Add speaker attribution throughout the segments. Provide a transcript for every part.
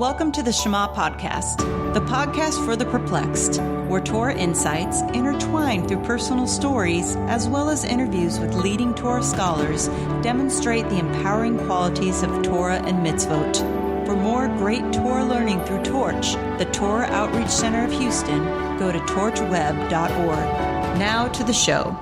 Speaker 1: Welcome to the Shema Podcast, the podcast for the perplexed, where Torah insights intertwined through personal stories as well as interviews with leading Torah scholars demonstrate the empowering qualities of Torah and mitzvot. For more great Torah learning through Torch, the Torah Outreach Center of Houston, go to torchweb.org. Now to the show.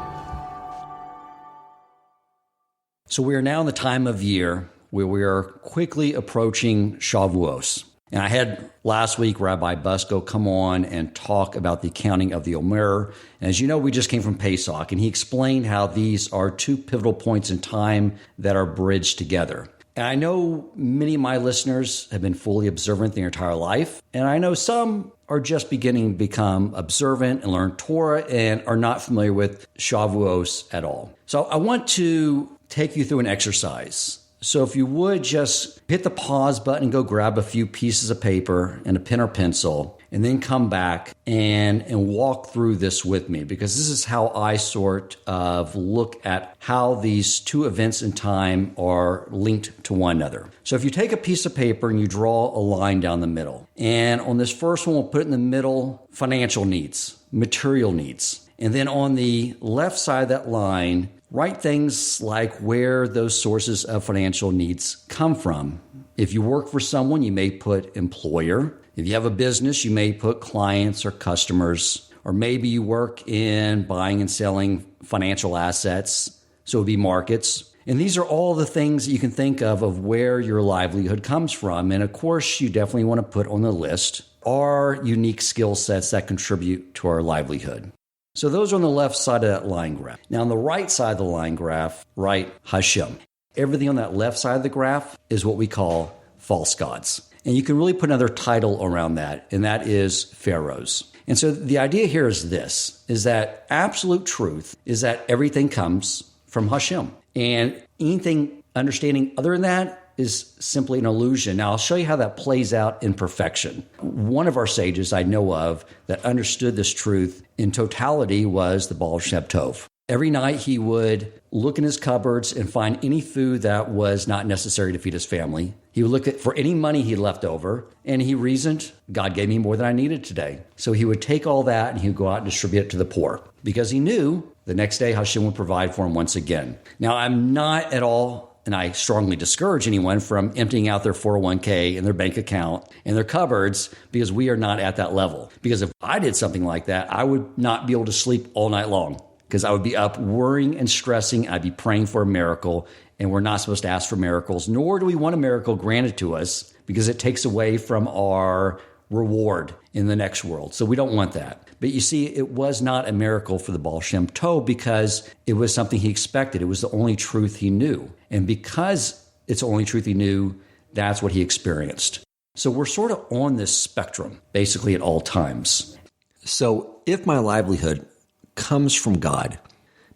Speaker 2: So we are now in the time of year where we are quickly approaching Shavous. And I had last week Rabbi Busco come on and talk about the accounting of the Omer. And as you know, we just came from Pesach, and he explained how these are two pivotal points in time that are bridged together. And I know many of my listeners have been fully observant their entire life, and I know some are just beginning to become observant and learn Torah and are not familiar with Shavous at all. So I want to take you through an exercise. So if you would just hit the pause button and go grab a few pieces of paper and a pen or pencil, and then come back and walk through this with me, because this is how I sort of look at how these two events in time are linked to one another. So if you take a piece of paper and you draw a line down the middle, and on this first one, we'll put in the middle financial needs, material needs. And then on the left side of that line, write things like where those sources of financial needs come from. If you work for someone, you may put employer. If you have a business, you may put clients or customers. Or maybe you work in buying and selling financial assets, so it would be markets. And these are all the things that you can think of where your livelihood comes from. And of course, you definitely want to put on the list our unique skill sets that contribute to our livelihood. So those are on the left side of that line graph. Now, on the right side of the line graph, write Hashem. Everything on that left side of the graph is what we call false gods. And you can really put another title around that, and that is pharaohs. And so the idea here is this, is that absolute truth is that everything comes from Hashem. And anything understanding other than that is simply an illusion. Now, I'll show you how that plays out in perfection. One of our sages I know of that understood this truth in totality was the Baal Shem Tov. Every night he would look in his cupboards and find any food that was not necessary to feed his family. He would look for any money he left over, and he reasoned, God gave me more than I needed today. So he would take all that and he would go out and distribute it to the poor, because he knew the next day Hashem would provide for him once again. Now, I'm not at all, and I strongly discourage anyone from emptying out their 401k and their bank account and their cupboards, because we are not at that level. Because if I did something like that, I would not be able to sleep all night long, because I would be up worrying and stressing. I'd be praying for a miracle, and we're not supposed to ask for miracles, nor do we want a miracle granted to us, because it takes away from our reward in the next world. So we don't want that. But you see, it was not a miracle for the Baal Shem Tov, because it was something he expected. It was the only truth he knew. And because it's the only truth he knew, that's what he experienced. So we're sort of on this spectrum, basically at all times. So if my livelihood comes from God,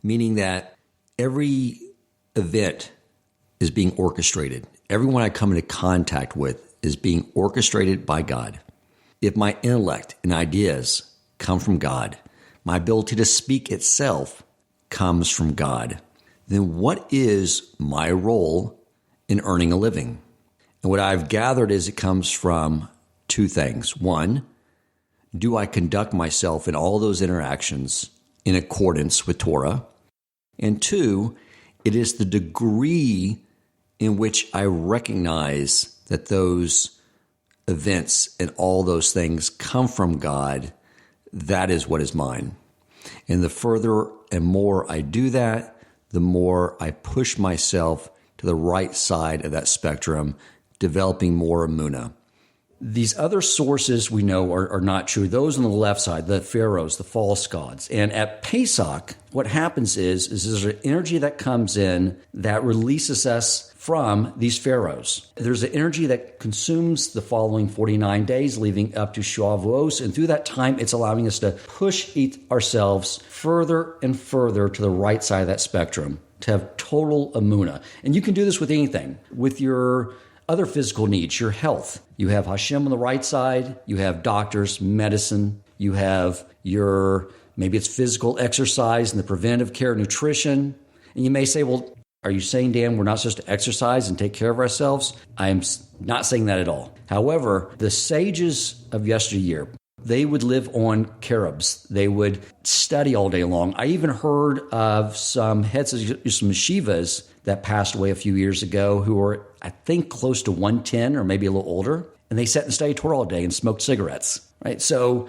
Speaker 2: meaning that every event is being orchestrated, everyone I come into contact with is being orchestrated by God. If my intellect and ideas come from God, my ability to speak itself comes from God, then what is my role in earning a living? And what I've gathered is it comes from two things. One, do I conduct myself in all those interactions in accordance with Torah? And two, it is the degree in which I recognize that those events and all those things come from God. That is what is mine. And the further and more I do that, the more I push myself to the right side of that spectrum, developing more emunah. These other sources we know are not true. Those on the left side, the pharaohs, the false gods. And at Pesach, what happens is there's an energy that comes in that releases us from these pharaohs. There's an energy that consumes the following 49 days leading up to Shavous. And through that time, it's allowing us to push ourselves further and further to the right side of that spectrum, to have total emunah. And you can do this with anything, with your other physical needs, your health. You have Hashem on the right side. You have doctors, medicine. You have maybe it's physical exercise and the preventive care, nutrition. And you may say, well, Are you saying, Dan, we're not supposed to exercise and take care of ourselves? I am not saying that at all. However, the sages of yesteryear, they would live on carobs. They would study all day long. I even heard of some heads of some yeshivas that passed away a few years ago who were, I think, close to 110 or maybe a little older. And they sat and studied Torah all day and smoked cigarettes, right? So,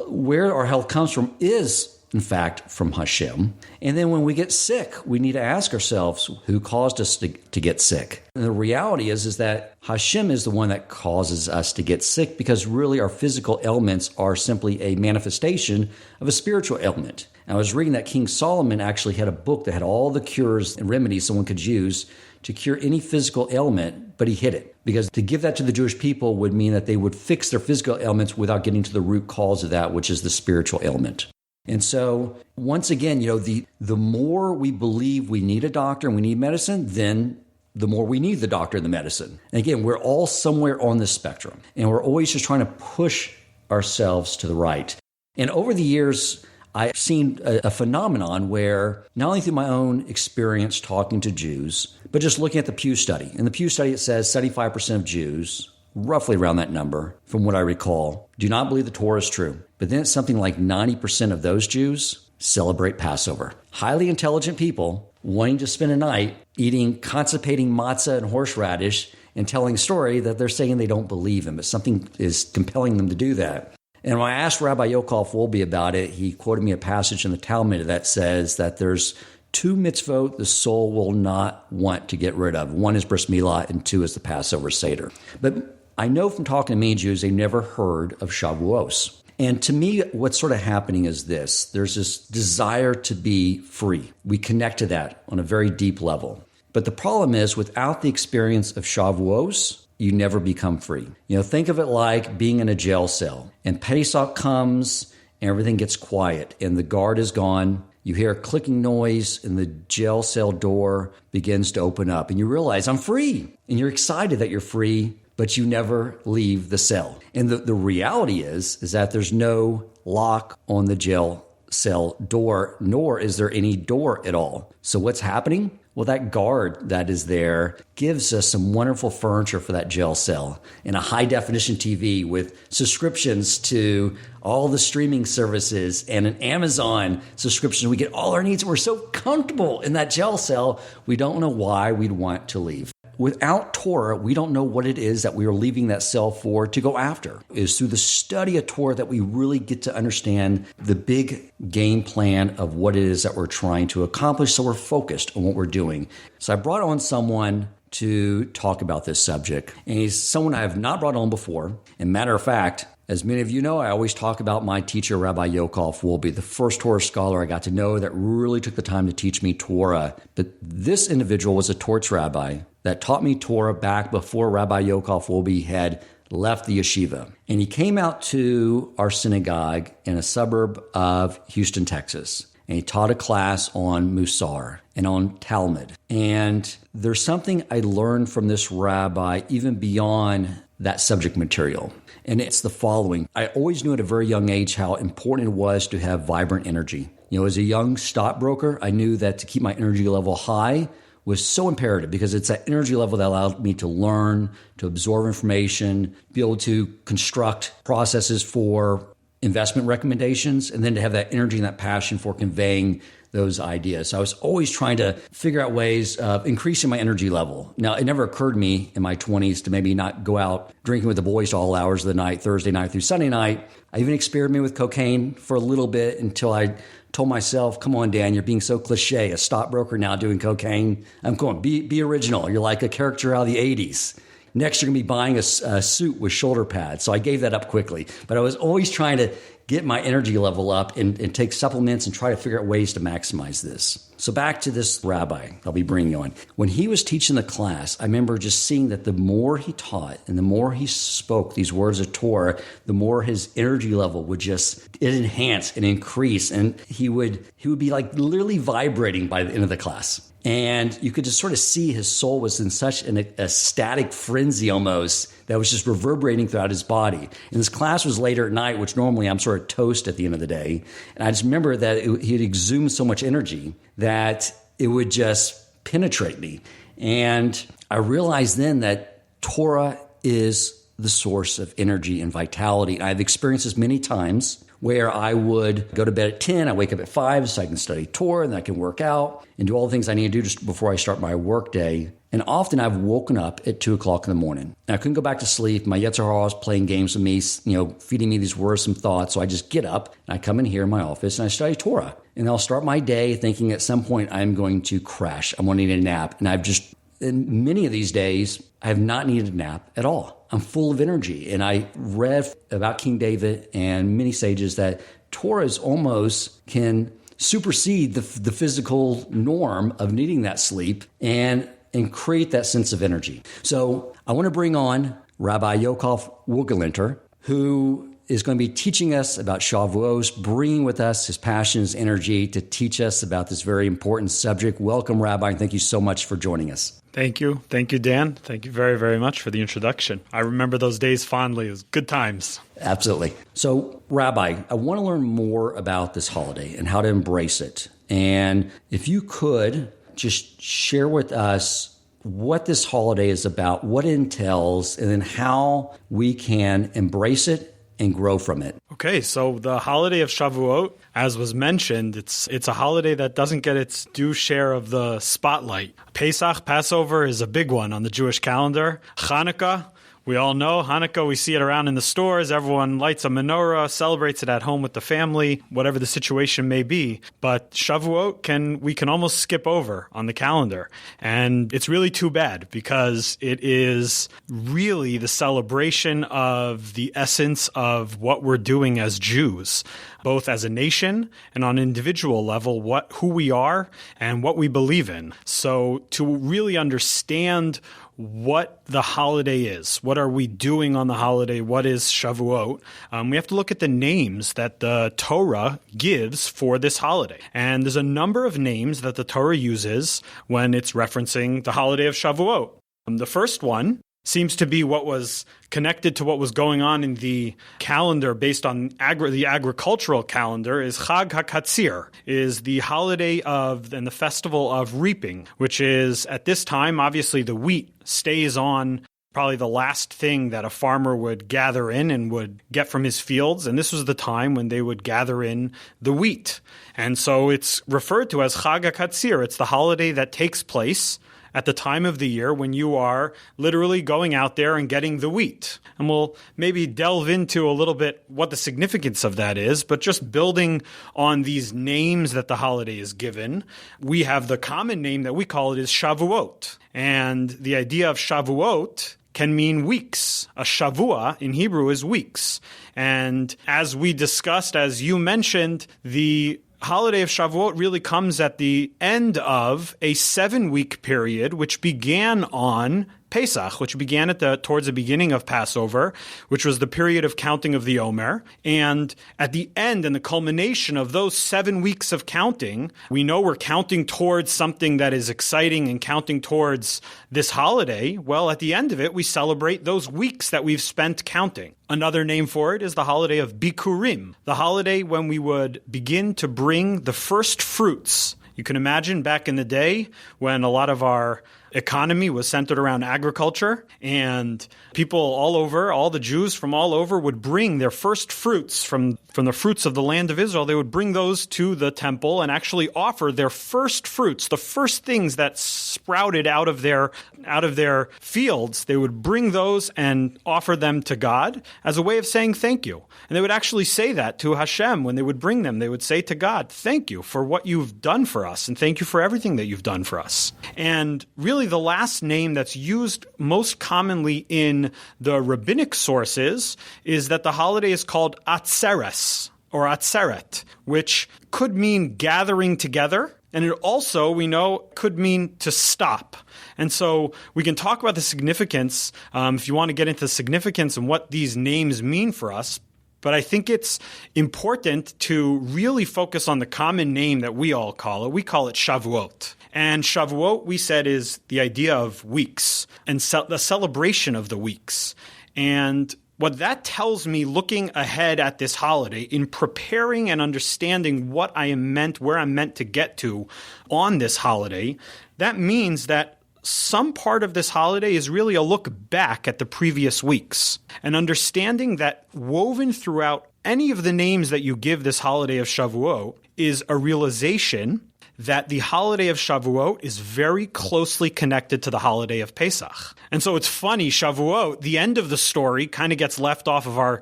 Speaker 2: where our health comes from is, in fact, from Hashem. And then when we get sick, we need to ask ourselves, who caused us to get sick? And the reality is that Hashem is the one that causes us to get sick, because really our physical ailments are simply a manifestation of a spiritual ailment. And I was reading that King Solomon actually had a book that had all the cures and remedies someone could use to cure any physical ailment, but he hid it. Because to give that to the Jewish people would mean that they would fix their physical ailments without getting to the root cause of that, which is the spiritual ailment. And so, once again, the more we believe we need a doctor and we need medicine, then the more we need the doctor and the medicine. And again, we're all somewhere on this spectrum, and we're always just trying to push ourselves to the right. And over the years, I've seen a phenomenon where, not only through my own experience talking to Jews, but just looking at the Pew study. In the Pew study, it says 75% of Jews, roughly around that number, from what I recall, do not believe the Torah is true. But then it's something like 90% of those Jews celebrate Passover. Highly intelligent people wanting to spend a night eating constipating matzah and horseradish and telling a story that they're saying they don't believe in, but something is compelling them to do that. And when I asked Rabbi Yaakov Wohlgelernter about it, he quoted me a passage in the Talmud that says that there's 2 mitzvot the soul will not want to get rid of. 1 is bris milah, and 2 is the Passover Seder. But I know from talking to many Jews, they've never heard of Shavous. And to me, what's sort of happening is this. There's this desire to be free. We connect to that on a very deep level. But the problem is, without the experience of Shavous, you never become free. Think of it like being in a jail cell. And Pesach comes, and everything gets quiet, and the guard is gone. You hear a clicking noise, and the jail cell door begins to open up. And you realize, I'm free. And you're excited that you're free, but you never leave the cell. And the reality is that there's no lock on the jail cell door, nor is there any door at all. So what's happening? Well, that guard that is there gives us some wonderful furniture for that jail cell and a high-definition TV with subscriptions to all the streaming services and an Amazon subscription. We get all our needs, and we're so comfortable in that jail cell, we don't know why we'd want to leave. Without Torah, we don't know what it is that we are leaving that cell for to go after. It is through the study of Torah that we really get to understand the big game plan of what it is that we're trying to accomplish, so we're focused on what we're doing. So I brought on someone to talk about this subject, and he's someone I have not brought on before. And matter of fact, as many of you know, I always talk about my teacher, Rabbi Yaakov Wohlgelernter, the first Torah scholar I got to know that really took the time to teach me Torah. But this individual was a torch rabbi that taught me Torah back before Rabbi Yaakov Wohlgelernter had left the yeshiva. And he came out to our synagogue in a suburb of Houston, Texas. And he taught a class on Musar and on Talmud. And there's something I learned from this rabbi even beyond that subject material. And it's the following. I always knew at a very young age how important it was to have vibrant energy. As a young stockbroker, I knew that to keep my energy level high was so imperative, because it's that energy level that allowed me to learn, to absorb information, be able to construct processes for investment recommendations, and then to have that energy and that passion for conveying those ideas. So I was always trying to figure out ways of increasing my energy level. Now, it never occurred to me in my 20s to maybe not go out drinking with the boys to all hours of the night, Thursday night through Sunday night. I even experimented with cocaine for a little bit until I told myself, come on, Dan, you're being so cliche. A stockbroker now doing cocaine. I'm going, be original. You're like a character out of the 80s. Next, you're going to be buying a suit with shoulder pads. So I gave that up quickly. But I was always trying to get my energy level up and take supplements and try to figure out ways to maximize this. So back to this rabbi I'll be bringing on. When he was teaching the class, I remember just seeing that the more he taught and the more he spoke these words of Torah, the more his energy level would just enhance and increase. And he would be like literally vibrating by the end of the class. And you could just sort of see his soul was in such an ecstatic frenzy almost that was just reverberating throughout his body. And this class was later at night, which normally I'm sort of toast at the end of the day. And I just remember that he'd exude so much energy that it would just penetrate me. And I realized then that Torah is the source of energy and vitality. And I've experienced this many times where I would go to bed at 10, I wake up at 5 so I can study Torah, and then I can work out and do all the things I need to do just before I start my work day. And often I've woken up at 2 o'clock in the morning. And I couldn't go back to sleep. My Yetzer Hara was playing games with me, feeding me these worrisome thoughts. So I just get up and I come in here in my office and I study Torah. And I'll start my day thinking at some point I'm going to crash. I'm going to need a nap. And in many of these days, I have not needed a nap at all. I'm full of energy. And I read about King David and many sages that Torah almost can supersede the physical norm of needing that sleep and create that sense of energy. So I want to bring on Rabbi Yaakov Wohlgelernter, who is going to be teaching us about Shavous, bringing with us his passion, his energy to teach us about this very important subject. Welcome, Rabbi, and thank you so much for joining us.
Speaker 3: Thank you. Thank you, Dan. Thank you very, very much for the introduction. I remember those days fondly. It was good times.
Speaker 2: Absolutely. So, Rabbi, I want to learn more about this holiday and how to embrace it. And if you could just share with us what this holiday is about, what it entails, and then how we can embrace it and grow from it.
Speaker 3: Okay, so the holiday of Shavuot, as was mentioned, it's a holiday that doesn't get its due share of the spotlight. Pesach, Passover, is a big one on the Jewish calendar. Hanukkah, we all know Hanukkah, we see it around in the stores. Everyone lights a menorah, celebrates it at home with the family, whatever the situation may be. But Shavuot, we can almost skip over on the calendar. And it's really too bad because it is really the celebration of the essence of what we're doing as Jews, both as a nation and on an individual level, who we are and what we believe in. So to really understand what the holiday is. What are we doing on the holiday? What is Shavuot? We have to look at the names that the Torah gives for this holiday. And there's a number of names that the Torah uses when it's referencing the holiday of Shavuot. The first one seems to be what was connected to what was going on in the calendar based on the agricultural calendar is Chag HaKatzir, is the holiday and the festival of reaping, which is at this time, obviously the wheat stays on probably the last thing that a farmer would gather in and would get from his fields. And this was the time when they would gather in the wheat. And so it's referred to as Chag HaKatzir. It's the holiday that takes place at the time of the year when you are literally going out there and getting the wheat. And we'll maybe delve into a little bit what the significance of that is, but just building on these names that the holiday is given, we have the common name that we call it is Shavuot. And the idea of Shavuot can mean weeks. A Shavua in Hebrew is weeks. And as we discussed, as you mentioned, the holiday of Shavuot really comes at the end of a 7-week period, which began on Pesach, which began towards the beginning of Passover, which was the period of counting of the Omer. And at the end and the culmination of those 7 weeks of counting, we know we're counting towards something that is exciting and counting towards this holiday. Well, at the end of it, we celebrate those weeks that we've spent counting. Another name for it is the holiday of Bikurim, the holiday when we would begin to bring the first fruits. You can imagine back in the day when a lot of our economy was centered around agriculture, and people all over, all the Jews from all over would bring their first fruits from the fruits of the land of Israel. They would bring those to the temple and actually offer their first fruits, the first things that sprouted out of their fields. They would bring those and offer them to God as a way of saying thank you. And they would actually say that to Hashem when they would bring them. They would say to God, thank you for what you've done for us, and thank you for everything that you've done for us. And really the last name that's used most commonly in the rabbinic sources is that the holiday is called Atzeres or Atzeret, which could mean gathering together. And it also, we know, could mean to stop. And so we can talk about the significance, if you want to get into the significance and what these names mean for us. But I think it's important to really focus on the common name that we all call it. We call it Shavuot. And Shavuot, we said, is the idea of weeks and the celebration of the weeks. And what that tells me looking ahead at this holiday, in preparing and understanding where I'm meant to get to on this holiday, that means that some part of this holiday is really a look back at the previous weeks and understanding that woven throughout any of the names that you give this holiday of Shavuot is a realization that the holiday of Shavuot is very closely connected to the holiday of Pesach. And so it's funny, Shavuot, the end of the story kind of gets left off of our,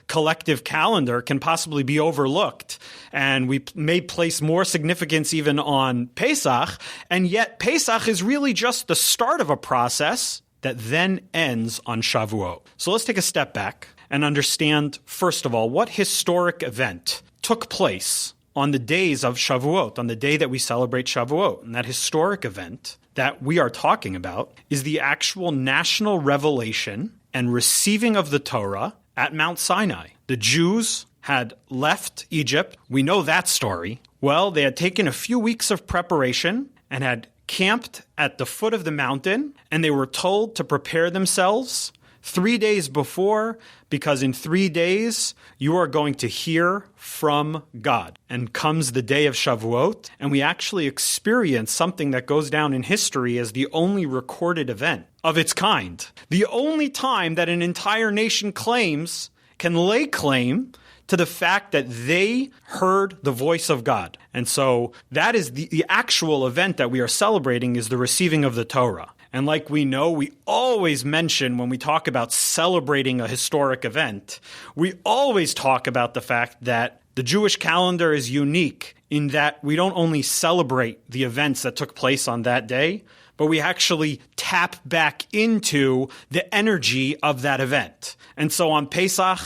Speaker 3: collective calendar, can possibly be overlooked. And we may place more significance even on Pesach. And yet Pesach is really just the start of a process that then ends on Shavuot. So let's take a step back and understand, first of all, what historic event took place on the days of Shavuot, on the day that we celebrate Shavuot. And that historic event that we are talking about is the actual national revelation and receiving of the Torah at Mount Sinai. The Jews had left Egypt. We know that story. Well, they had taken a few weeks of preparation and had camped at the foot of the mountain, and they were told to prepare themselves 3 days before, because in 3 days you are going to hear from God. And comes the day of Shavuot, and we actually experience something that goes down in history as the only recorded event of its kind. The only time that an entire nation can lay claim to the fact that they heard the voice of God. And so that is the actual event that we are celebrating, is the receiving of the Torah. And like we know, we always mention when we talk about celebrating a historic event, we always talk about the fact that the Jewish calendar is unique in that we don't only celebrate the events that took place on that day, but we actually tap back into the energy of that event. And so on Pesach,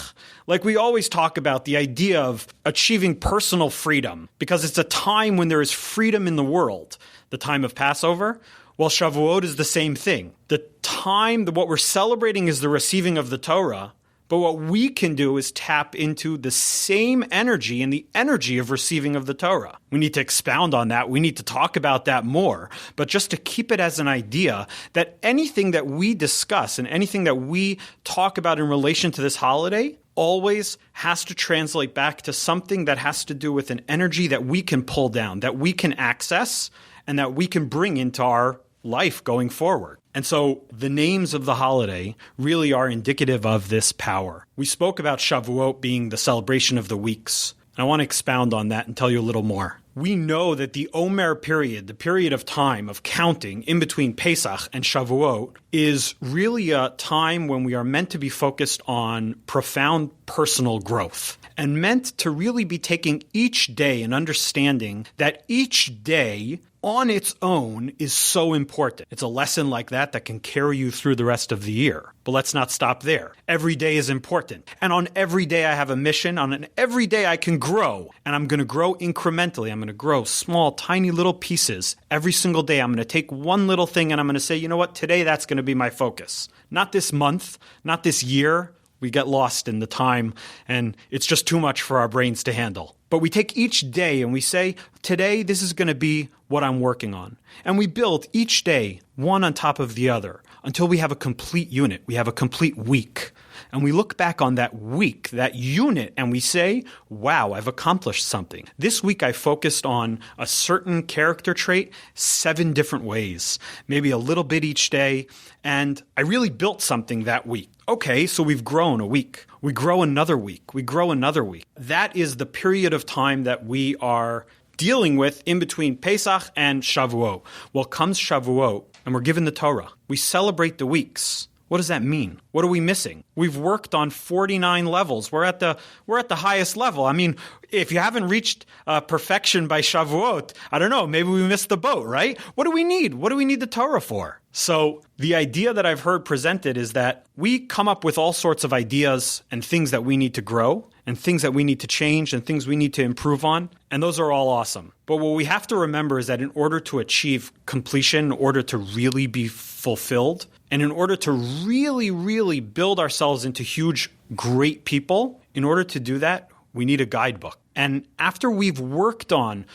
Speaker 3: like we always talk about the idea of achieving personal freedom, because it's a time when there is freedom in the world, the time of Passover. Well, Shavuot is the same thing. What we're celebrating is the receiving of the Torah, but what we can do is tap into the same energy and the energy of receiving of the Torah. We need to expound on that. We need to talk about that more. But just to keep it as an idea that anything that we discuss and anything that we talk about in relation to this holiday always has to translate back to something that has to do with an energy that we can pull down, that we can access, and that we can bring into our life going forward. And so the names of the holiday really are indicative of this power. We spoke about Shavuot being the celebration of the weeks. And I want to expound on that and tell you a little more. We know that the Omer period, the period of time of counting in between Pesach and Shavuot, is really a time when we are meant to be focused on profound personal growth and meant to really be taking each day and understanding that each day on its own is so important. It's a lesson like that can carry you through the rest of the year. But let's not stop there. Every day is important. And on every day I have a mission. On every day I can grow. And I'm going to grow incrementally. I'm going to grow small, tiny little pieces. Every single day I'm going to take one little thing and I'm going to say, you know what, today that's going to be my focus. Not this month, not this year. We get lost in the time and it's just too much for our brains to handle. But we take each day and we say, today this is going to be what I'm working on. And we build each day one on top of the other until we have a complete unit. We have a complete week. And we look back on that week, that unit, and we say, wow, I've accomplished something. This week I focused on a certain character trait 7 different ways, maybe a little bit each day, and I really built something that week. Okay, so we've grown a week. We grow another week. We grow another week. That is the period of time that we are dealing with in between Pesach and Shavuot. Well, comes Shavuot, and we're given the Torah. We celebrate the weeks. What does that mean? What are we missing? We've worked on 49 levels. We're at the highest level. I mean, if you haven't reached perfection by Shavuot, I don't know, maybe we missed the boat, right? What do we need? What do we need the Torah for? So the idea that I've heard presented is that we come up with all sorts of ideas and things that we need to grow and things that we need to change and things we need to improve on. And those are all awesome. But what we have to remember is that in order to achieve completion, in order to really be fulfilled, and in order to really, really build ourselves into huge, great people, in order to do that, we need a guidebook. And after we've worked on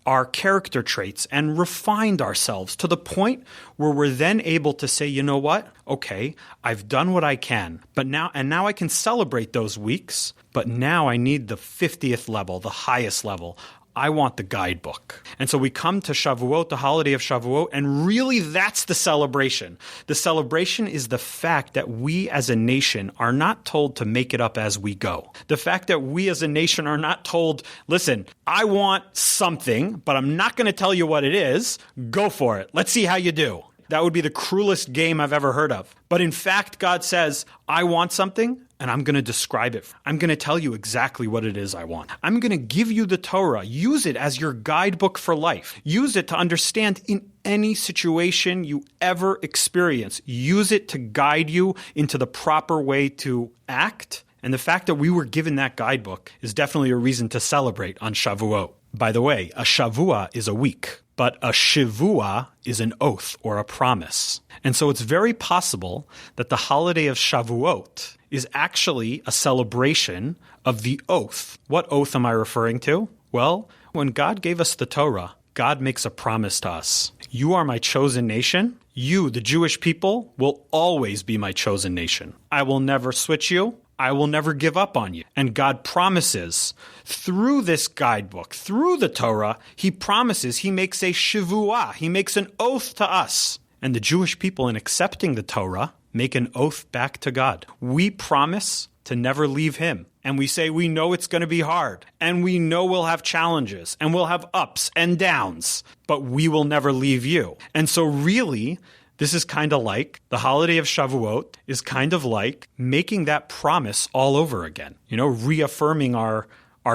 Speaker 3: our character traits and refined ourselves to the point where we're then able to say, you know what? Okay, I've done what I can, but now I can celebrate those weeks, but now I need the 50th level, the highest level. I want the guidebook. And so we come to Shavuot, the holiday of Shavuot, and really that's the celebration. The celebration is the fact that we as a nation are not told to make it up as we go. The fact that we as a nation are not told, listen, I want something, but I'm not going to tell you what it is. Go for it. Let's see how you do. That would be the cruelest game I've ever heard of. But in fact, God says, I want something, and I'm going to describe it. I'm going to tell you exactly what it is I want. I'm going to give you the Torah. Use it as your guidebook for life. Use it to understand in any situation you ever experience. Use it to guide you into the proper way to act. And the fact that we were given that guidebook is definitely a reason to celebrate on Shavuot. By the way, a Shavua is a week, but a Shivua is an oath or a promise. And so it's very possible that the holiday of Shavuot is actually a celebration of the oath. What oath am I referring to? Well, when God gave us the Torah, God makes a promise to us. You are my chosen nation. You, the Jewish people, will always be my chosen nation. I will never switch you. I will never give up on you. And God promises through this guidebook, through the Torah, he promises, he makes a shivuah, he makes an oath to us. And the Jewish people, in accepting the Torah, make an oath back to God. We promise to never leave him. And we say we know it's going to be hard, and we know we'll have challenges, and we'll have ups and downs, but we will never leave you. And so really, this is kind of like the holiday of Shavuot is kind of like making that promise all over again, reaffirming our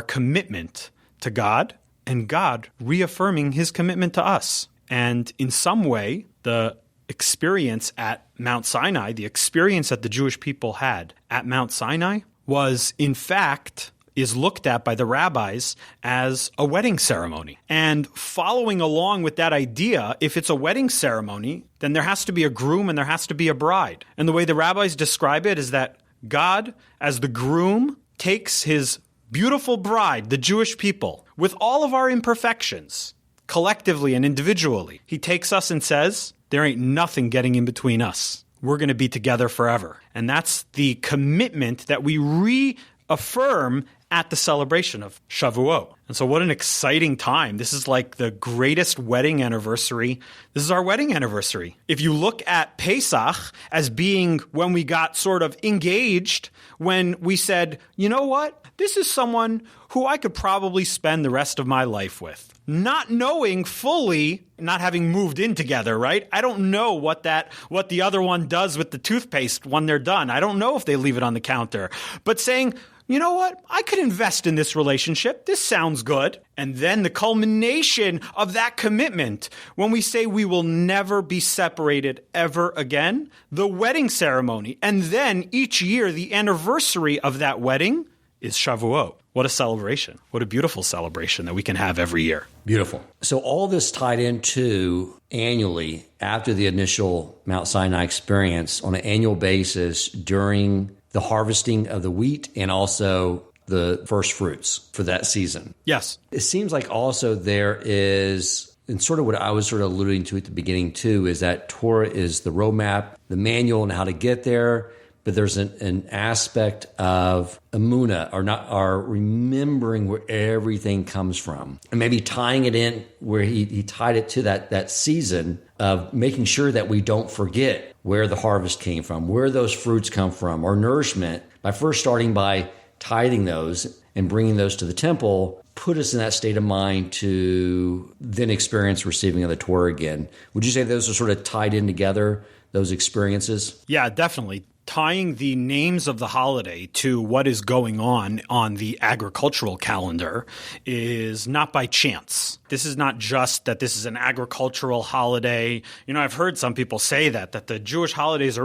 Speaker 3: commitment to God and God reaffirming his commitment to us. And in some way, the experience at Mount Sinai, the experience that the Jewish people had at Mount Sinai was, in fact, is looked at by the rabbis as a wedding ceremony. And following along with that idea, if it's a wedding ceremony, then there has to be a groom and there has to be a bride. And the way the rabbis describe it is that God, as the groom, takes his beautiful bride, the Jewish people, with all of our imperfections, collectively and individually. He takes us and says, there ain't nothing getting in between us. We're going to be together forever. And that's the commitment that we reaffirm at the celebration of Shavuot. And so what an exciting time. This is like the greatest wedding anniversary. This is our wedding anniversary. If you look at Pesach as being when we got sort of engaged, when we said, you know what? This is someone who I could probably spend the rest of my life with. Not knowing fully, not having moved in together, right? I don't know what the other one does with the toothpaste when they're done. I don't know if they leave it on the counter. But saying, you know what? I could invest in this relationship. This sounds good. And then the culmination of that commitment, when we say we will never be separated ever again, the wedding ceremony, and then each year the anniversary of that wedding is Shavuot. What a celebration. What a beautiful celebration that we can have every year.
Speaker 2: Beautiful. So all this tied into annually after the initial Mount Sinai experience on an annual basis during the harvesting of the wheat and also the first fruits for that season.
Speaker 3: Yes.
Speaker 2: It seems like also there is, and sort of what I was sort of alluding to at the beginning too, is that Torah is the roadmap, the manual on how to get there, but there's an aspect of emunah, or remembering where everything comes from. And maybe tying it in where he tied it to that season of making sure that we don't forget where the harvest came from, where those fruits come from, or nourishment, by first starting by tithing those and bringing those to the temple, put us in that state of mind to then experience receiving of the Torah again. Would you say those are sort of tied in together, those experiences?
Speaker 3: Yeah, definitely. Tying the names of the holiday to what is going on the agricultural calendar is not by chance. This is not just that this is an agricultural holiday. I've heard some people say that the Jewish holidays they're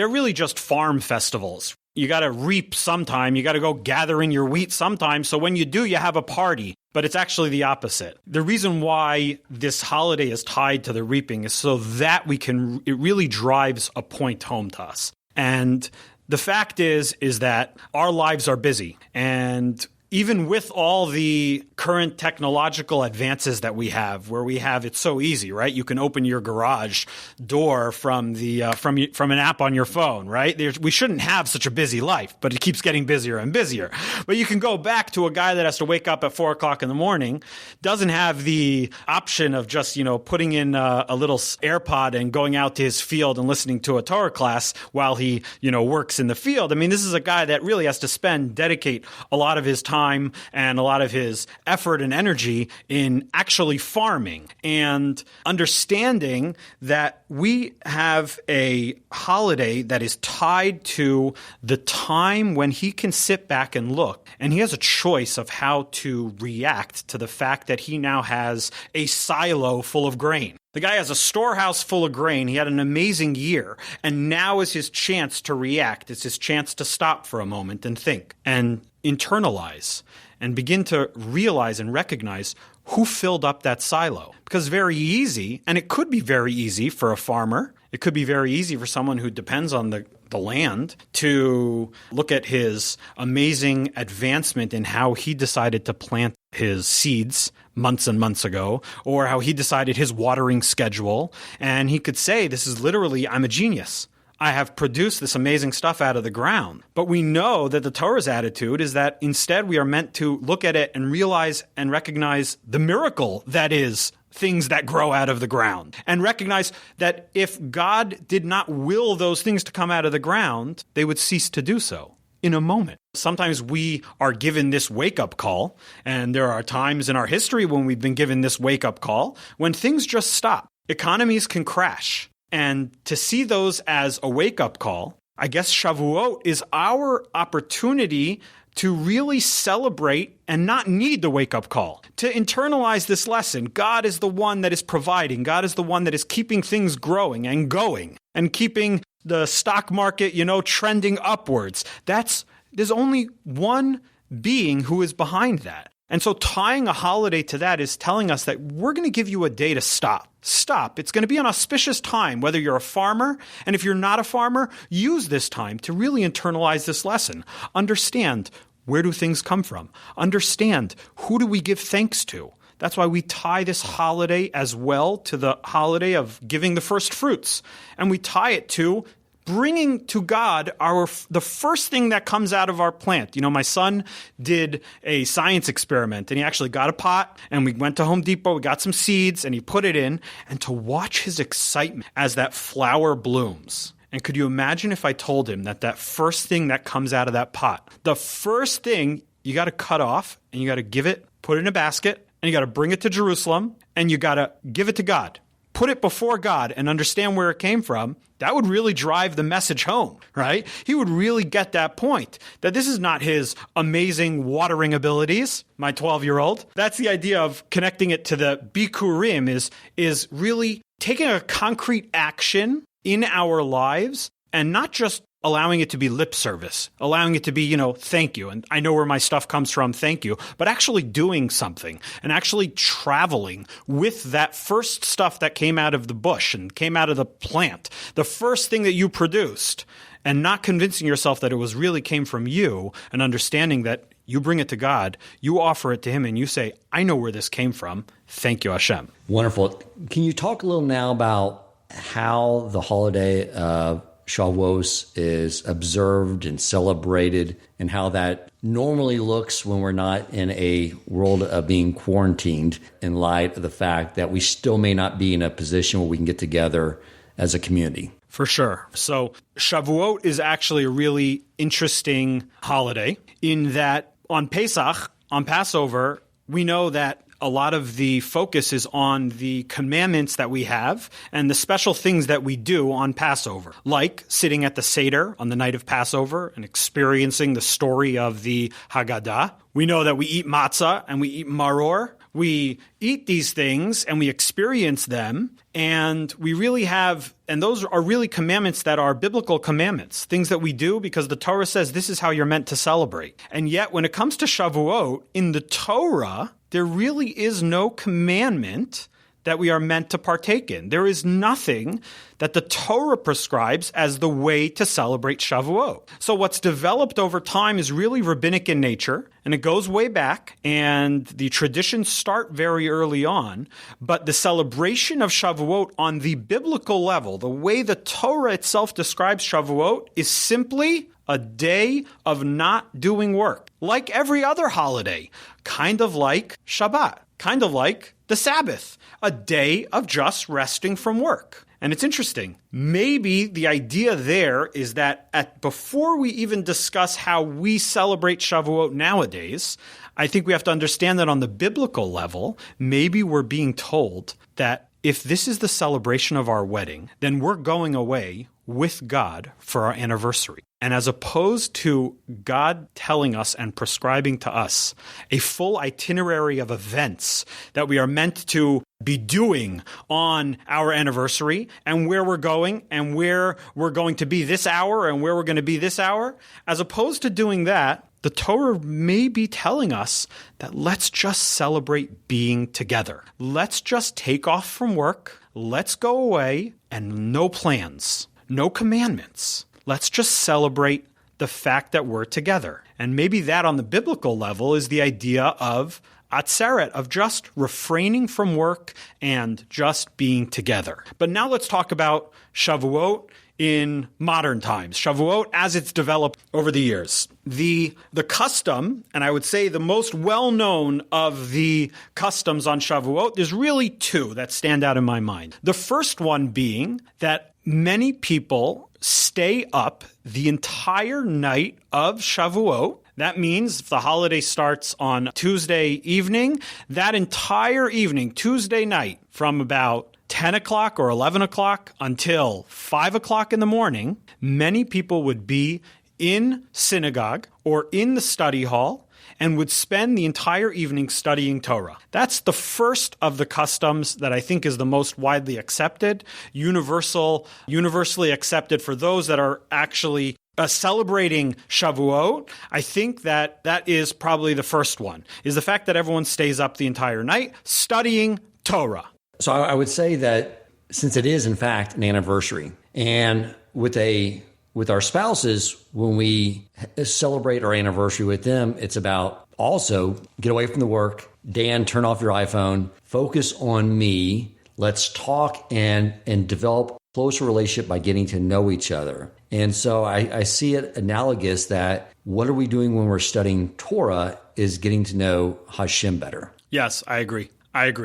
Speaker 3: really just farm festivals. You got to reap sometime. You got to go gather in your wheat sometime. So when you do, you have a party. But it's actually the opposite. The reason why this holiday is tied to the reaping is so that it really drives a point home to us. And the fact is that our lives are busy, and even with all the current technological advances that we have, where we have it's so easy, right? You can open your garage door from an app on your phone, right? We shouldn't have such a busy life, but it keeps getting busier and busier. But you can go back to a guy that has to wake up at 4 o'clock in the morning, doesn't have the option of just, putting in a little AirPod and going out to his field and listening to a Torah class while he, works in the field. I mean, this is a guy that really has to dedicate a lot of his time and a lot of his effort and energy in actually farming and understanding that we have a holiday that is tied to the time when he can sit back and look, and he has a choice of how to react to the fact that he now has a silo full of grain. The guy has a storehouse full of grain. He had an amazing year, and now is his chance to react. It's his chance to stop for a moment and think and internalize and begin to realize and recognize who filled up that silo. Because very easy, and it could be very easy for a farmer, it could be very easy for someone who depends on the land to look at his amazing advancement in how he decided to plant his seeds months and months ago, or how he decided his watering schedule. And he could say, this is literally, I'm a genius. I have produced this amazing stuff out of the ground. But we know that the Torah's attitude is that instead we are meant to look at it and realize and recognize the miracle that is things that grow out of the ground, and recognize that if God did not will those things to come out of the ground, they would cease to do so in a moment. Sometimes we are given this wake-up call, and there are times in our history when we've been given this wake-up call when things just stop. Economies can crash. And to see those as a wake-up call, I guess Shavuot is our opportunity to really celebrate and not need the wake-up call, to internalize this lesson. God is the one that is providing. God is the one that is keeping things growing and going and keeping the stock market, trending upwards. There's only one being who is behind that. And so tying a holiday to that is telling us that we're going to give you a day to stop. Stop. It's going to be an auspicious time, whether you're a farmer, and if you're not a farmer, use this time to really internalize this lesson. Understand, where do things come from? Understand, who do we give thanks to? That's why we tie this holiday as well to the holiday of giving the first fruits. And we tie it to bringing to God the first thing that comes out of our plant. My son did a science experiment, and he actually got a pot, and we went to Home Depot, we got some seeds, and he put it in, and to watch his excitement as that flower blooms. And could you imagine if I told him that first thing that comes out of that pot, the first thing you got to cut off, and you got to give it, put it in a basket, and you got to bring it to Jerusalem, and you got to give it to God. Put it before God and understand where it came from. That would really drive the message home, right? He would really get that point, that this is not his amazing watering abilities, my 12-year-old. That's the idea of connecting it to the Bikurim is really taking a concrete action in our lives and not just allowing it to be lip service, allowing it to be, thank you. And I know where my stuff comes from, thank you. But actually doing something and actually traveling with that first stuff that came out of the bush and came out of the plant, the first thing that you produced, and not convincing yourself that it really came from you, and understanding that you bring it to God, you offer it to Him, and you say, I know where this came from. Thank you, Hashem.
Speaker 2: Wonderful. Can you talk a little now about how the holiday of Shavous is observed and celebrated, and how that normally looks when we're not in a world of being quarantined, in light of the fact that we still may not be in a position where we can get together as a community?
Speaker 3: For sure. So Shavuot is actually a really interesting holiday in that on Pesach, on Passover, we know that a lot of the focus is on the commandments that we have and the special things that we do on Passover, like sitting at the Seder on the night of Passover and experiencing the story of the Haggadah. We know that we eat matzah and we eat maror. We eat these things and we experience them, and we really have, and those are really commandments that are biblical commandments, things that we do because the Torah says this is how you're meant to celebrate. And yet when it comes to Shavuot, in the Torah, there really is no commandment that we are meant to partake in. There is nothing that the Torah prescribes as the way to celebrate Shavuot. So what's developed over time is really rabbinic in nature, and it goes way back, and the traditions start very early on, but the celebration of Shavuot on the biblical level, the way the Torah itself describes Shavuot, is simply a day of not doing work, like every other holiday, kind of like Shabbat, kind of like the Sabbath, a day of just resting from work. And it's interesting. Maybe the idea there is that before we even discuss how we celebrate Shavuot nowadays, I think we have to understand that on the biblical level, maybe we're being told that if this is the celebration of our wedding, then we're going away with God for our anniversary. And as opposed to God telling us and prescribing to us a full itinerary of events that we are meant to be doing on our anniversary, and where we're going and where we're going to be this hour and where we're going to be this hour, as opposed to doing that, the Torah may be telling us that let's just celebrate being together. Let's just take off from work. Let's go away, and no plans, no commandments. Let's just celebrate the fact that we're together. And maybe that on the biblical level is the idea of atzeret, of just refraining from work and just being together. But now let's talk about Shavuot in modern times, Shavuot as it's developed over the years. The custom, and I would say the most well-known of the customs on Shavuot, there's really two that stand out in my mind. The first one being that many people stay up the entire night of Shavuot. That means if the holiday starts on Tuesday evening, that entire evening, Tuesday night, from about 10 o'clock or 11 o'clock until 5 o'clock in the morning, many people would be in synagogue or in the study hall and would spend the entire evening studying Torah. That's the first of the customs that I think is the most widely accepted, universally accepted for those that are actually celebrating Shavuot. I think that is probably the first one, is the fact that everyone stays up the entire night studying Torah.
Speaker 2: So I would say that since it is, in fact, an anniversary, and with our spouses, when we celebrate our anniversary with them, it's about also get away from the work. Dan, turn off your iPhone, focus on me. Let's talk and develop a closer relationship by getting to know each other. And so I see it analogous that what are we doing when we're studying Torah is getting to know Hashem better.
Speaker 3: Yes, I agree.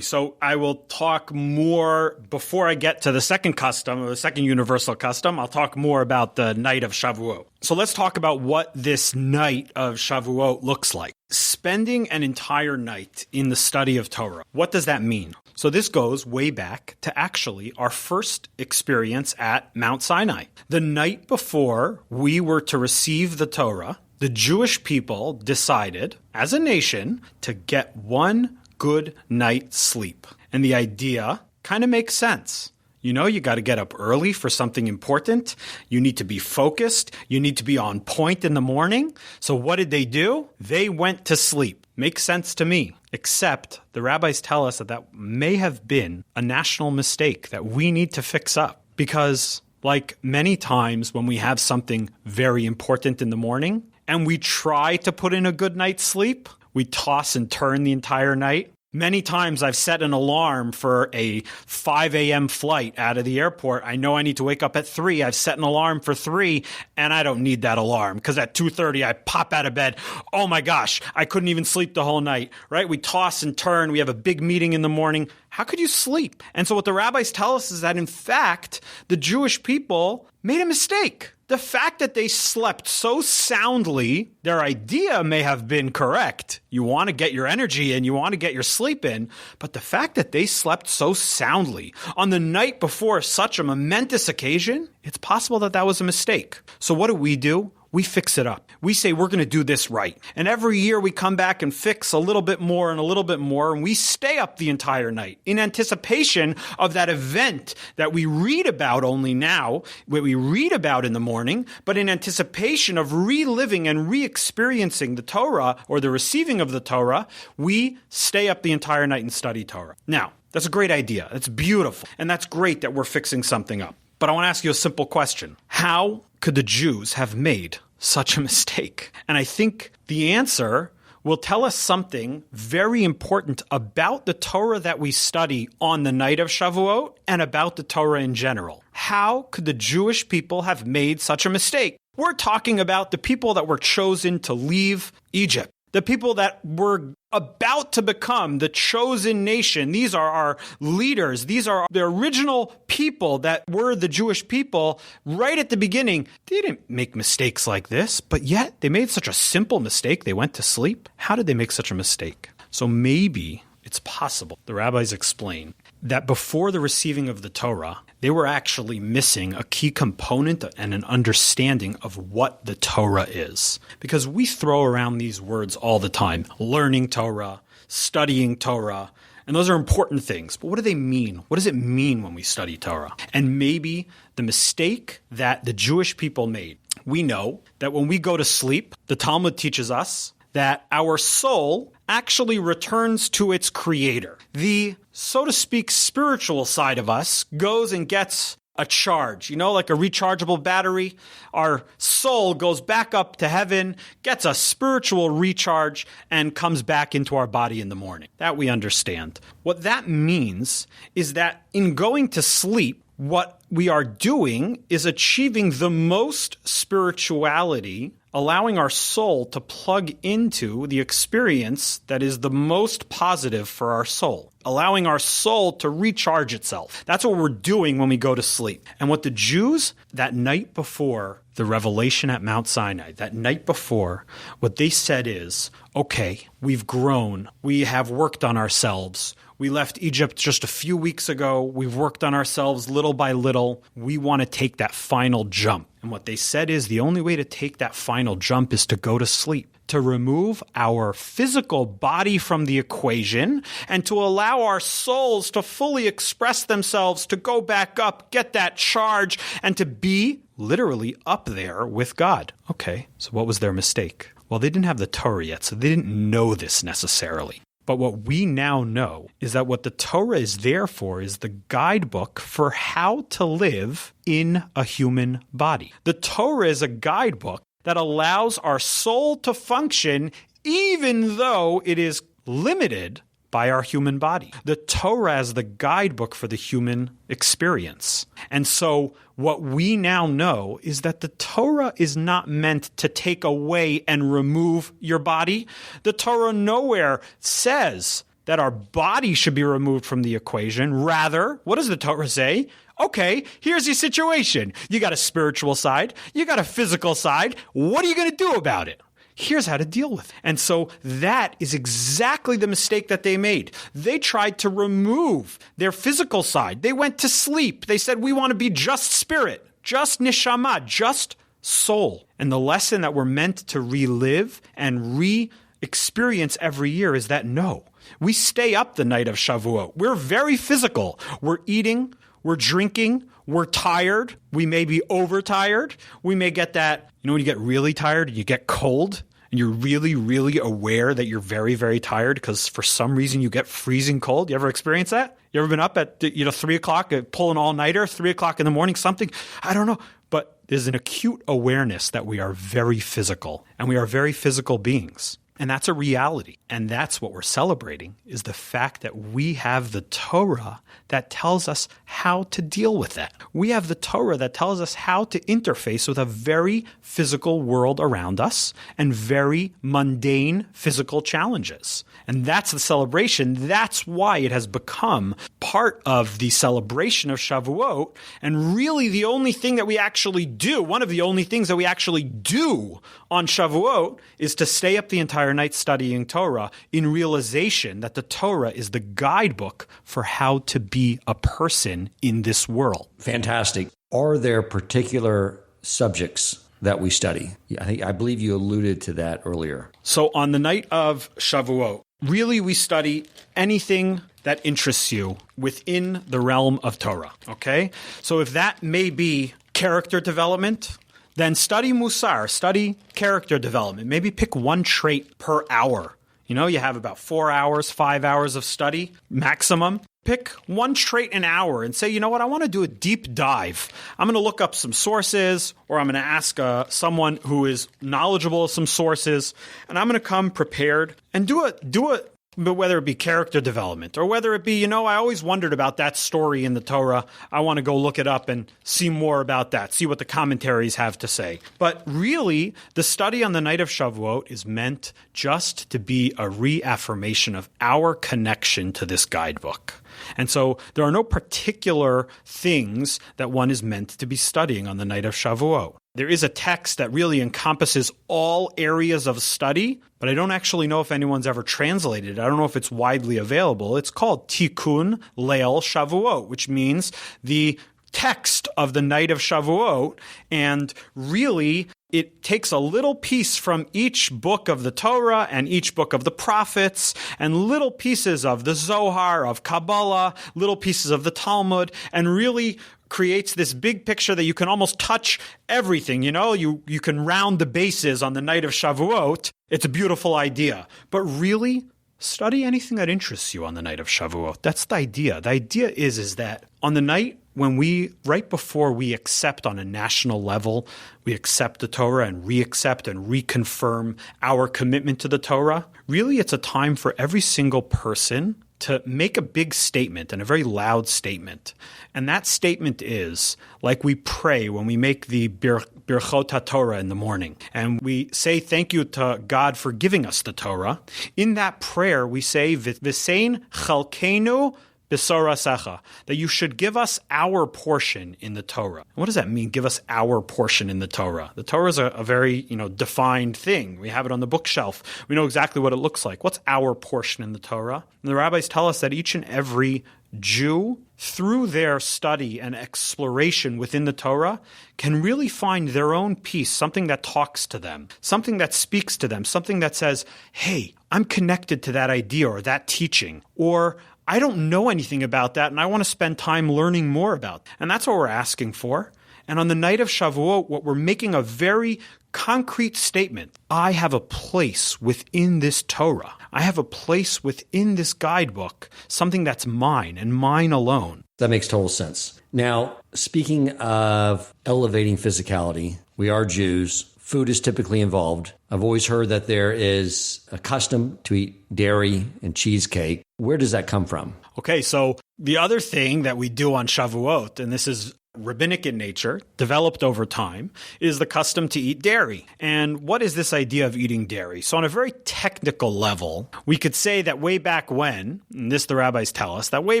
Speaker 3: So I will talk more before I get to the second custom, or the second universal custom. I'll talk more about the night of Shavuot. So let's talk about what this night of Shavuot looks like. Spending an entire night in the study of Torah. What does that mean? So this goes way back to actually our first experience at Mount Sinai. The night before we were to receive the Torah, the Jewish people decided, as a nation, to get one good night's sleep. And the idea kind of makes sense. You know, you got to get up early for something important. You need to be focused. You need to be on point in the morning. So what did they do? They went to sleep. Makes sense to me. Except the rabbis tell us that may have been a national mistake that we need to fix up. Because like many times when we have something very important in the morning and we try to put in a good night's sleep, we toss and turn the entire night. Many times I've set an alarm for a 5 a.m. flight out of the airport. I know I need to wake up at 3. I've set an alarm for 3, and I don't need that alarm because at 2:30 I pop out of bed. Oh my gosh, I couldn't even sleep the whole night, right? We toss and turn. We have a big meeting in the morning. How could you sleep? And so what the rabbis tell us is that, in fact, the Jewish people made a mistake. The fact that they slept so soundly, their idea may have been correct. You want to get your energy in, you want to get your sleep in, but the fact that they slept so soundly on the night before such a momentous occasion, it's possible that that was a mistake. So what do? We fix it up. We say we're going to do this right. And every year we come back and fix a little bit more and a little bit more, and we stay up the entire night in anticipation of that event that we read about only now, what we read about in the morning, but in anticipation of reliving and re-experiencing the Torah or the receiving of the Torah, we stay up the entire night and study Torah. Now, That's a great idea. That's beautiful. And that's great that we're fixing something up. But I want to ask you a simple question. How could the Jews have made such a mistake? And I think the answer will tell us something very important about the Torah that we study on the night of Shavuot and about the Torah in general. How could the Jewish people have made such a mistake? We're talking about the people that were chosen to leave Egypt, the people that were about to become the chosen nation. These are our leaders. These are the original people that were the Jewish people right at the beginning. They didn't make mistakes like this, but yet they made such a simple mistake. They went to sleep. How did they make such a mistake? So maybe it's possible, the rabbis explain, that before the receiving of the Torah, they were actually missing a key component and an understanding of what the Torah is. Because we throw around these words all the time, learning Torah, studying Torah, and those are important things. But what do they mean? What does it mean when we study Torah? And maybe the mistake that the Jewish people made. We know that when we go to sleep, the Talmud teaches us that our soul actually returns to its creator. The, so to speak, spiritual side of us goes and gets a charge, like a rechargeable battery. Our soul goes back up to heaven, gets a spiritual recharge, and comes back into our body in the morning. That we understand. What that means is that in going to sleep, what we are doing is achieving the most spirituality, allowing our soul to plug into the experience that is the most positive for our soul, allowing our soul to recharge itself. That's what we're doing when we go to sleep. And what the Jews, that night before the revelation at Mount Sinai, that night before, what they said is, okay, we've grown, we have worked on ourselves. We left Egypt just a few weeks ago. We've worked on ourselves little by little. We want to take that final jump. And what they said is the only way to take that final jump is to go to sleep, to remove our physical body from the equation and to allow our souls to fully express themselves, to go back up, get that charge, and to be literally up there with God. Okay, so what was their mistake? Well, they didn't have the Torah yet, so they didn't know this necessarily. But what we now know is that what the Torah is there for is the guidebook for how to live in a human body. The Torah is a guidebook that allows our soul to function even though it is limited by our human body. The Torah is the guidebook for the human experience. And so what we now know is that the Torah is not meant to take away and remove your body. The Torah nowhere says that our body should be removed from the equation. Rather, what does the Torah say? Okay, here's your situation. You got a spiritual side. You got a physical side. What are you going to do about it? Here's how to deal with it. And so that is exactly the mistake that they made. They tried to remove their physical side. They went to sleep. They said, we want to be just spirit, just neshama, just soul. And the lesson that we're meant to relive and re-experience every year is that no, we stay up the night of Shavuot. We're very physical. We're eating, we're drinking, we're tired. We may be overtired. We may get that, when you get really tired and you get cold and you're really, really aware that you're very, very tired because for some reason you get freezing cold. You ever experience that? You ever been up at 3 o'clock, pulling all-nighter, 3 o'clock in the morning, something? I don't know. But there's an acute awareness that we are very physical and we are very physical beings. And that's a reality. And that's what we're celebrating, is the fact that we have the Torah that tells us how to deal with that. We have the Torah that tells us how to interface with a very physical world around us and very mundane physical challenges. And that's the celebration. That's why it has become part of the celebration of Shavuot. And really the only thing that we actually do, one of the only things that we actually do on Shavuot is to stay up the entire night studying Torah in realization that the Torah is the guidebook for how to be a person in this world.
Speaker 2: Fantastic. Are there particular subjects that we study? I believe you alluded to that earlier.
Speaker 3: So on the night of Shavuot, really we study anything that interests you within the realm of Torah, okay? So if that may be character development, then study Musar, study character development. Maybe pick one trait per hour. You have about 4 hours, 5 hours of study maximum. pick one trait an hour and say, you know what, I want to do a deep dive. I'm going to look up some sources, or I'm going to ask someone who is knowledgeable of some sources, and I'm going to come prepared and do it. But whether it be character development or whether it be, I always wondered about that story in the Torah. I want to go look it up and see more about that, see what the commentaries have to say. But really, the study on the night of Shavuot is meant just to be a reaffirmation of our connection to this guidebook. And so there are no particular things that one is meant to be studying on the night of Shavuot. There is a text that really encompasses all areas of study, but I don't actually know if anyone's ever translated it. I don't know if it's widely available. It's called Tikkun Leil Shavuot, which means the text of the night of Shavuot, and really it takes a little piece from each book of the Torah and each book of the prophets and little pieces of the Zohar, of Kabbalah, little pieces of the Talmud, and really creates this big picture that you can almost touch everything. You can round the bases on the night of Shavuot. It's a beautiful idea. But really, study anything that interests you on the night of Shavuot. That's the idea. The idea is that on the night when right before we accept on a national level, we accept the Torah and reaccept and reconfirm our commitment to the Torah, really it's a time for every single person to make a big statement and a very loud statement. And that statement is, like we pray when we make the Birchot HaTorah in the morning, and we say thank you to God for giving us the Torah. In that prayer, we say, V'sein chalkeinu b'sorasecha, that you should give us our portion in the Torah. What does that mean, give us our portion in the Torah? The Torah is a very, defined thing. We have it on the bookshelf. We know exactly what it looks like. What's our portion in the Torah? And the rabbis tell us that each and every Jew, through their study and exploration within the Torah, can really find their own piece, something that talks to them, something that speaks to them, something that says, hey, I'm connected to that idea or that teaching, or I don't know anything about that, and I want to spend time learning more about it. And that's what we're asking for. And on the night of Shavuot, what we're making a very concrete statement. I have a place within this Torah. I have a place within this guidebook, something that's mine and mine alone.
Speaker 2: That makes total sense. Now, speaking of elevating physicality, we are Jews. Food is typically involved. I've always heard that there is a custom to eat dairy and cheesecake. Where does that come from?
Speaker 3: Okay, so the other thing that we do on Shavuot, and this is rabbinic in nature, developed over time, is the custom to eat dairy. And what is this idea of eating dairy? So on a very technical level, we could say that way back when, and this the rabbis tell us, that way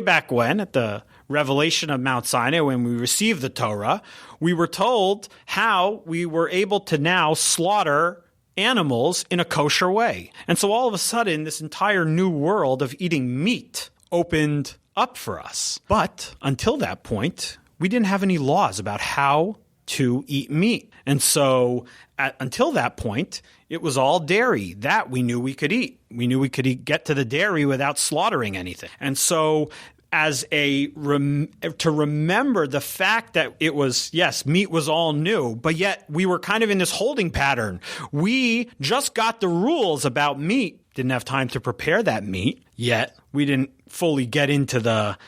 Speaker 3: back when at the revelation of Mount Sinai, when we received the Torah, we were told how we were able to now slaughter animals in a kosher way. And so all of a sudden, this entire new world of eating meat opened up for us. But until that point, we didn't have any laws about how to eat meat. And so until that point, it was all dairy that we knew we could eat. We knew we could get to the dairy without slaughtering anything. And so as to remember the fact that it was, yes, meat was all new, but yet we were kind of in this holding pattern. We just got the rules about meat, didn't have time to prepare that meat, yet we didn't fully get into the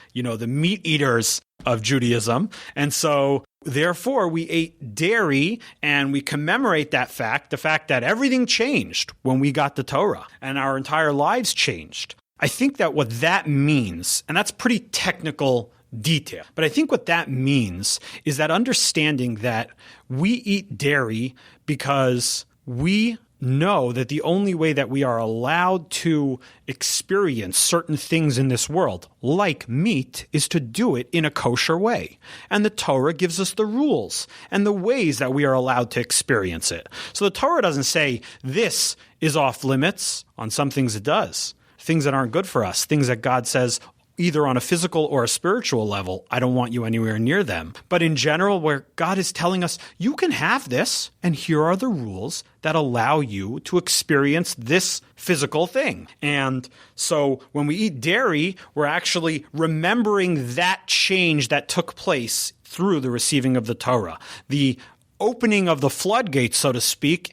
Speaker 3: meat eaters of Judaism. And so therefore we ate dairy, and we commemorate that fact, the fact that everything changed when we got the Torah and our entire lives changed. I think that what that means, and that's pretty technical detail, but I think what that means is that understanding that we eat dairy because we know that the only way that we are allowed to experience certain things in this world, like meat, is to do it in a kosher way. And the Torah gives us the rules and the ways that we are allowed to experience it. So the Torah doesn't say this is off limits. On some things it does. Things that aren't good for us, things that God says either on a physical or a spiritual level, I don't want you anywhere near them. But in general, where God is telling us, you can have this, and here are the rules that allow you to experience this physical thing. And so when we eat dairy, we're actually remembering that change that took place through the receiving of the Torah. The opening of the floodgates, so to speak,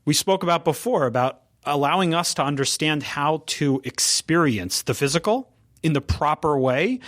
Speaker 3: we spoke about before, about allowing us to understand how to experience the physical in the proper way.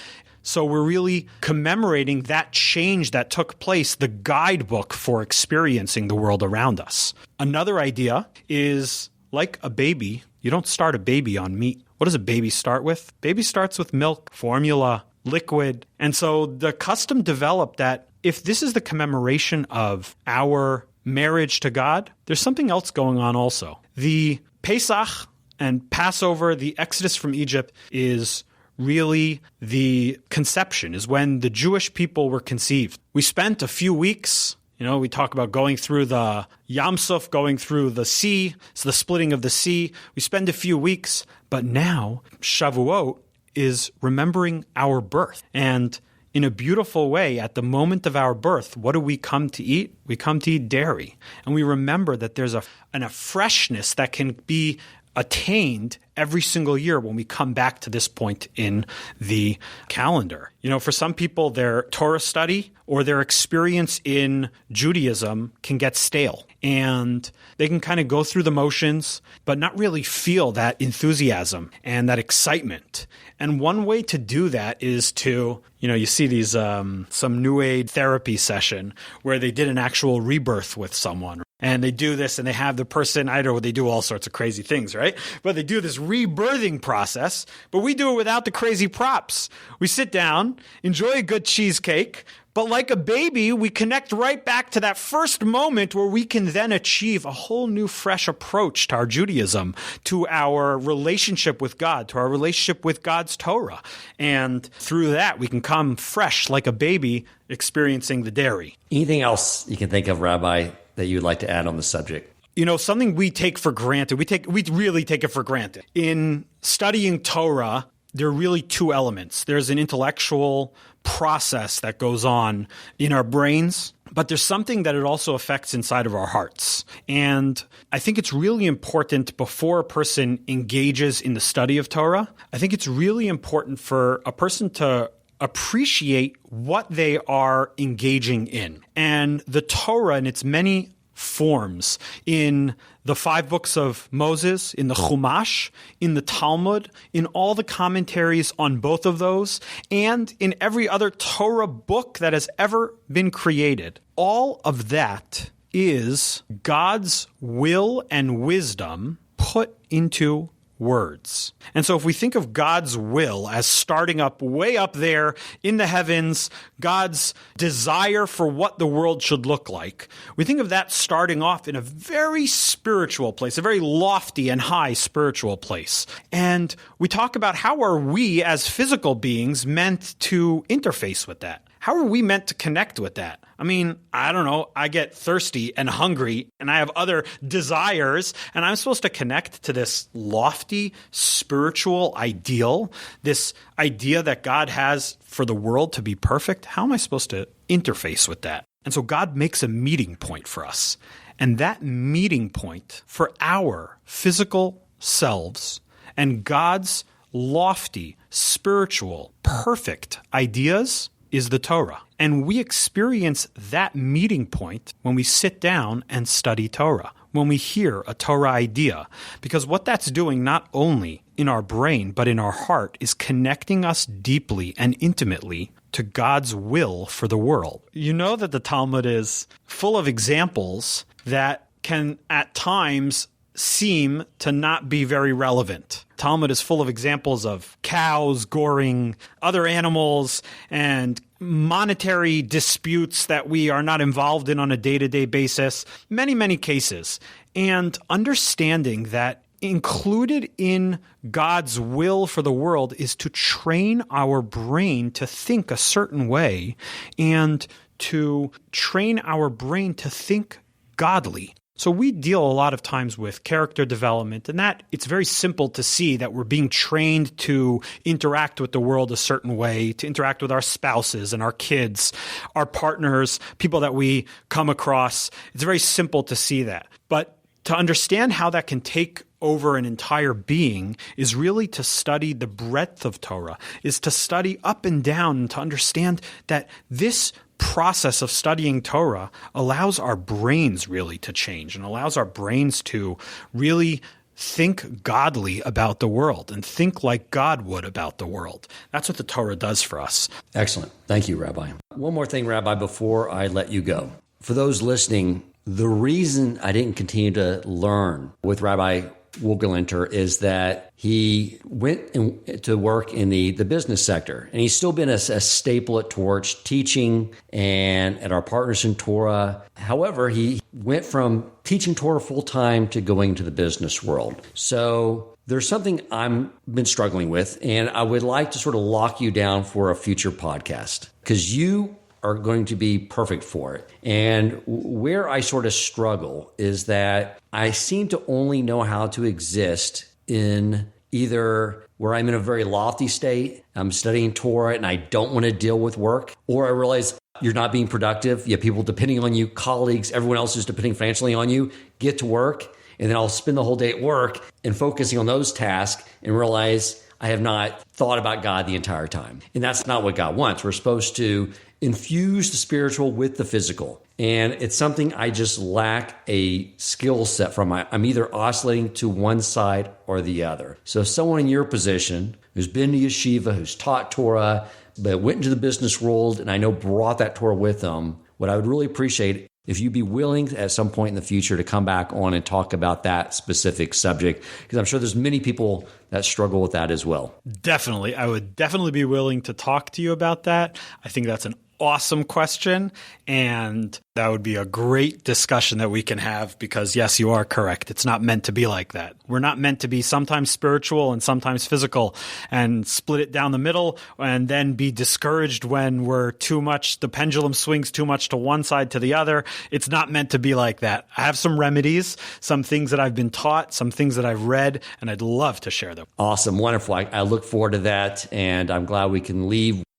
Speaker 3: So we're really commemorating that change that took place, the guidebook for experiencing the world around us. Another idea is, like a baby, you don't start a baby on meat. What does a baby start with? Baby starts with milk, formula, liquid. And so the custom developed that if this is the commemoration of our marriage to God, there's something else going on also. The Pesach and Passover, the Exodus from Egypt, is really the conception, is when the Jewish people were conceived. We spent a few weeks, we talk about going through the Yam Suf, going through the sea, it's the splitting of the sea. We spend a few weeks, but now Shavuot is remembering our birth. And in a beautiful way, at the moment of our birth, what do we come to eat? We come to eat dairy. And we remember that there's a freshness that can be attained every single year when we come back to this point in the calendar. For some people, their Torah study or their experience in Judaism can get stale, and they can kind of go through the motions, but not really feel that enthusiasm and that excitement. And one way to do that is to, you see these, some New Age therapy session where they did an actual rebirth with someone. And they do this and they have the person, I don't know, they do all sorts of crazy things, right? But they do this rebirthing process, but we do it without the crazy props. We sit down, enjoy a good cheesecake, but like a baby, we connect right back to that first moment where we can then achieve a whole new, fresh approach to our Judaism, to our relationship with God, to our relationship with God's Torah. And through that, we can come fresh like a baby experiencing the dairy.
Speaker 2: Anything else you can think of, Rabbi, that you'd like to add on the subject?
Speaker 3: Something we take for granted. We really take it for granted. In studying Torah, there are really two elements. There's an intellectual process that goes on in our brains, but there's something that it also affects inside of our hearts. And I think it's really important before a person engages in the study of Torah, I think it's really important for a person to appreciate what they are engaging in. And the Torah in its many forms, in the 5 books of Moses, in the Chumash, in the Talmud, in all the commentaries on both of those, and in every other Torah book that has ever been created. All of that is God's will and wisdom put into words. And so if we think of God's will as starting up way up there in the heavens, God's desire for what the world should look like, we think of that starting off in a very spiritual place, a very lofty and high spiritual place. And we talk about how are we as physical beings meant to interface with that? How are we meant to connect with that? I mean, I don't know. I get thirsty and hungry and I have other desires, and I'm supposed to connect to this lofty spiritual ideal, this idea that God has for the world to be perfect. How am I supposed to interface with that? And so God makes a meeting point for us. And that meeting point for our physical selves and God's lofty, spiritual, perfect ideas is the Torah. And we experience that meeting point when we sit down and study Torah, when we hear a Torah idea. Because what that's doing not only in our brain, but in our heart, is connecting us deeply and intimately to God's will for the world. You know that the Talmud is full of examples that can at times seem to not be very relevant. Talmud is full of examples of cows goring other animals and monetary disputes that we are not involved in on a day-to-day basis. Many, many cases. And understanding that included in God's will for the world is to train our brain to think a certain way and to train our brain to think godly. So we deal a lot of times with character development, and that it's very simple to see that we're being trained to interact with the world a certain way, to interact with our spouses and our kids, our partners, people that we come across. It's very simple to see that. But to understand how that can take over an entire being is really to study the breadth of Torah, is to study up and down and to understand that this process of studying Torah allows our brains really to change and allows our brains to really think godly about the world and think like God would about the world. That's what the Torah does for us.
Speaker 2: Excellent. Thank you, Rabbi. One more thing, Rabbi, before I let you go. For those listening, the reason I didn't continue to learn with Rabbi Wohlgelernter is that he went to work in the business sector, and he's still been a staple at Torch, teaching and at our partners in Torah. However, he went from teaching Torah full-time to going to the business world. So there's something I've been struggling with, and I would like to sort of lock you down for a future podcast, because you are going to be perfect for it. And where I sort of struggle is that I seem to only know how to exist in either where I'm in a very lofty state, I'm studying Torah and I don't want to deal with work, or I realize you're not being productive. You have people depending on you, colleagues, everyone else who's depending financially on you, get to work. And then I'll spend the whole day at work and focusing on those tasks and realize I have not thought about God the entire time. And that's not what God wants. We're supposed to infuse the spiritual with the physical. And it's something I just lack a skill set from. I'm either oscillating to one side or the other. So if someone in your position who's been to yeshiva, who's taught Torah, but went into the business world and I know brought that Torah with them, what I would really appreciate if you'd be willing at some point in the future to come back on and talk about that specific subject, because I'm sure there's many people that struggle with that as well.
Speaker 3: Definitely. I would definitely be willing to talk to you about that. I think that's an awesome question, and that would be a great discussion that we can have, because yes, you are correct. It's not meant to be like that. We're not meant to be sometimes spiritual and sometimes physical and split it down the middle and then be discouraged when we're too much, the pendulum swings too much to one side to the other. It's not meant to be like that. I have some remedies, some things that I've been taught, some things that I've read, and I'd love to share them.
Speaker 2: Awesome. Wonderful. I look forward to that, and I'm glad we can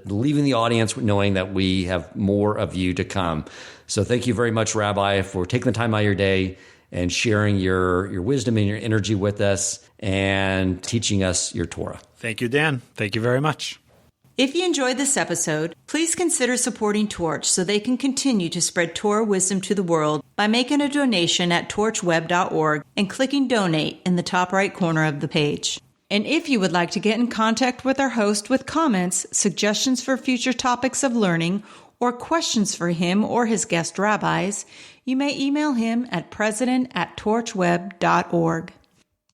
Speaker 2: leaving the audience knowing that we have more of you to come. So thank you very much, Rabbi, for taking the time out of your day and sharing your wisdom and your energy with us and teaching us your Torah.
Speaker 3: Thank you, Dan. Thank you very much.
Speaker 1: If you enjoyed this episode, please consider supporting Torch so they can continue to spread Torah wisdom to the world by making a donation at torchweb.org and clicking donate in the top right corner of the page. And if you would like to get in contact with our host with comments, suggestions for future topics of learning, or questions for him or his guest rabbis, you may email him at president@torchweb.org.